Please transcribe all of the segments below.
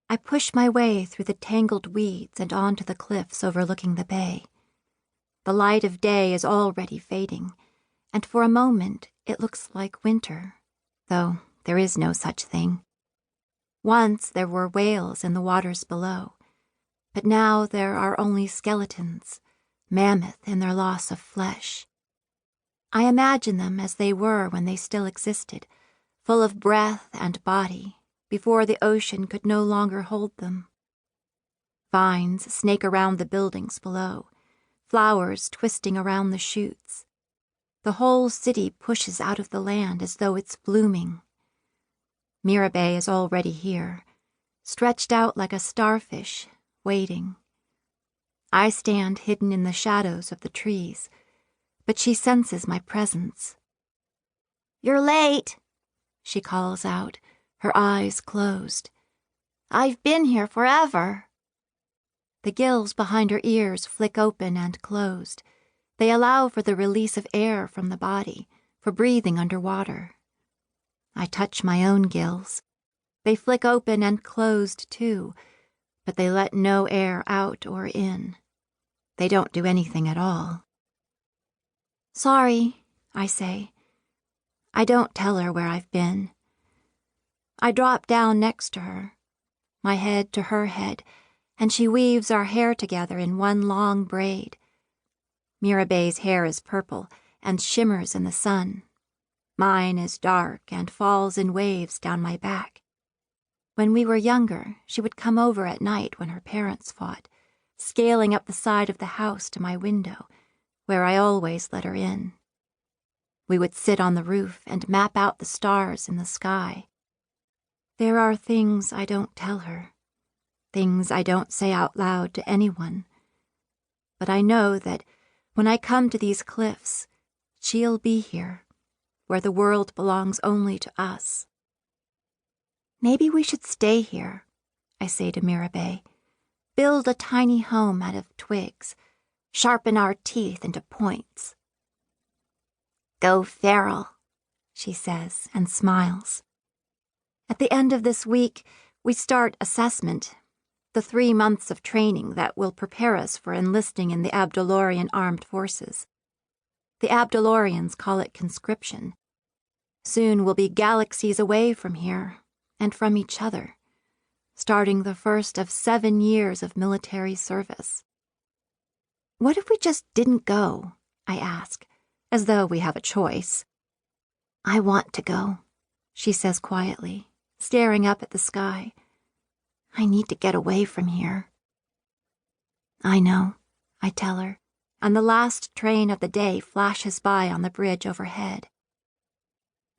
I push my way through the tangled weeds and onto the cliffs overlooking the bay. The light of day is already fading, and for a moment it looks like winter, though there is no such thing. Once there were whales in the waters below, but now there are only skeletons, mammoth in their loss of flesh. I imagine them as they were when they still existed, full of breath and body, before the ocean could no longer hold them. Vines snake around the buildings below, flowers twisting around the shoots. The whole city pushes out of the land as though it's blooming. Mirabae is already here, stretched out like a starfish, waiting. I stand hidden in the shadows of the trees, but she senses my presence. "You're late," she calls out, her eyes closed. "I've been here forever." The gills behind her ears flick open and closed. They allow for the release of air from the body, for breathing underwater. I touch my own gills. They flick open and closed too, but they let no air out or in. They don't do anything at all. "Sorry," I say. I don't tell her where I've been. I drop down next to her, my head to her head, and she weaves our hair together in one long braid. Mirabae's hair is purple and shimmers in the sun. Mine is dark and falls in waves down my back. When we were younger, she would come over at night when her parents fought, scaling up the side of the house to my window, where I always let her in. We would sit on the roof and map out the stars in the sky. There are things I don't tell her, things I don't say out loud to anyone. But I know that when I come to these cliffs, she'll be here, where the world belongs only to us. "Maybe we should stay here," I say to Mirabae. "Build a tiny home out of twigs, sharpen our teeth into points." "Go feral," she says and smiles. At the end of this week, we start assessment, the 3 months of training that will prepare us for enlisting in the Abdolorian armed forces. The Abdolorians call it conscription. Soon we'll be galaxies away from here and from each other, starting the first of 7 years of military service. "What if we just didn't go?" I ask, as though we have a choice. "I want to go," she says quietly, staring up at the sky. "I need to get away from here." "I know," I tell her, and the last train of the day flashes by on the bridge overhead.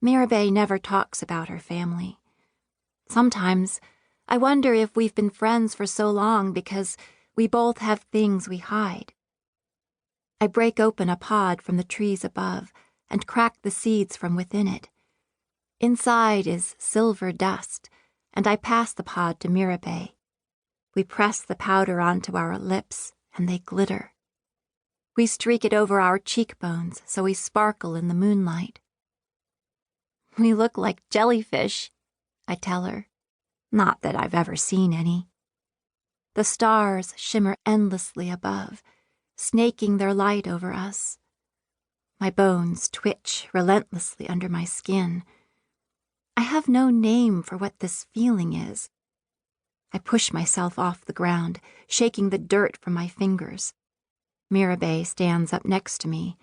Mirabae never talks about her family. Sometimes I wonder if we've been friends for so long because we both have things we hide. I break open a pod from the trees above and crack the seeds from within it. Inside is silver dust, and I pass the pod to Mirabae. We press the powder onto our lips, and they glitter. We streak it over our cheekbones so we sparkle in the moonlight. "We look like jellyfish," I tell her. Not that I've ever seen any. The stars shimmer endlessly above, snaking their light over us. My bones twitch relentlessly under my skin. I have no name for what this feeling is. I push myself off the ground, shaking the dirt from my fingers. Mirabae stands up next to me.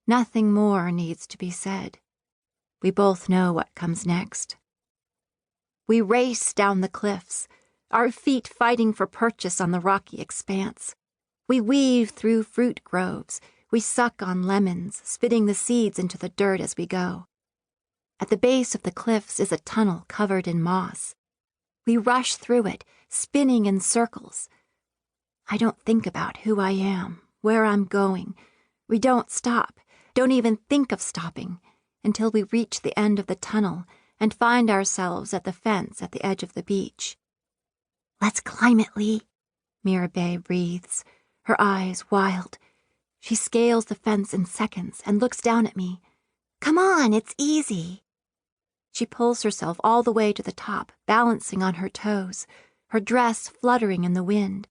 Nothing more needs to be said. We both know what comes next. We race down the cliffs, our feet fighting for purchase on the rocky expanse. We weave through fruit groves. We suck on lemons, spitting the seeds into the dirt as we go. At the base of the cliffs is a tunnel covered in moss. We rush through it, spinning in circles. I don't think about who I am, where I'm going. We don't stop, don't even think of stopping, until we reach the end of the tunnel and find ourselves at the fence at the edge of the beach. "Let's climb it, Lee," Mirabae breathes, her eyes wild. She scales the fence in seconds and looks down at me. "Come on, it's easy." She pulls herself all the way to the top, balancing on her toes, her dress fluttering in the wind.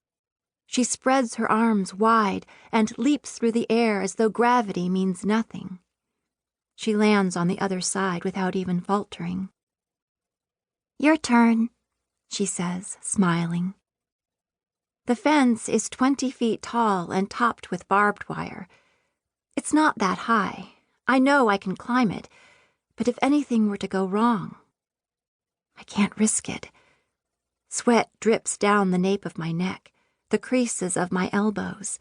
She spreads her arms wide and leaps through the air as though gravity means nothing. She lands on the other side without even faltering. "Your turn," she says, smiling. The fence is 20 feet tall and topped with barbed wire. It's not that high. I know I can climb it, but if anything were to go wrong, I can't risk it. Sweat drips down the nape of my neck, the creases of my elbows.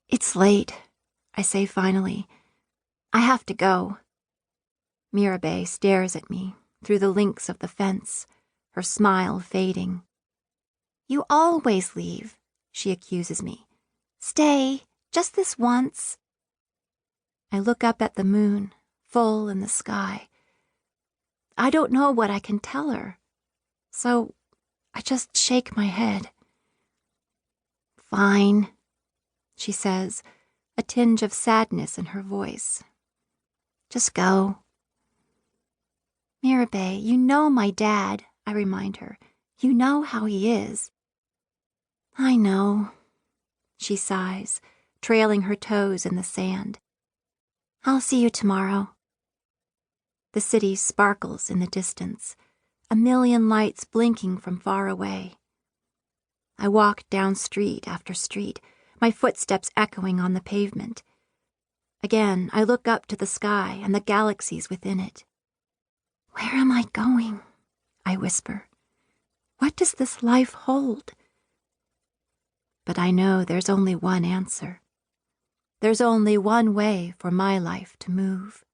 "It's late," I say finally. "I have to go." Mirabae stares at me through the links of the fence, her smile fading. "You always leave," she accuses me. "Stay, just this once." I look up at the moon, full in the sky. I don't know what I can tell her, so I just shake my head. "Fine," she says, a tinge of sadness in her voice. "Just go." "Mirabae, you know my dad," I remind her. "You know how he is." "I know," she sighs, trailing her toes in the sand. "I'll see you tomorrow." The city sparkles in the distance, a million lights blinking from far away. I walk down street after street, my footsteps echoing on the pavement. Again, I look up to the sky and the galaxies within it. "Where am I going?" I whisper. "What does this life hold?" But I know there's only one answer. There's only one way for my life to move.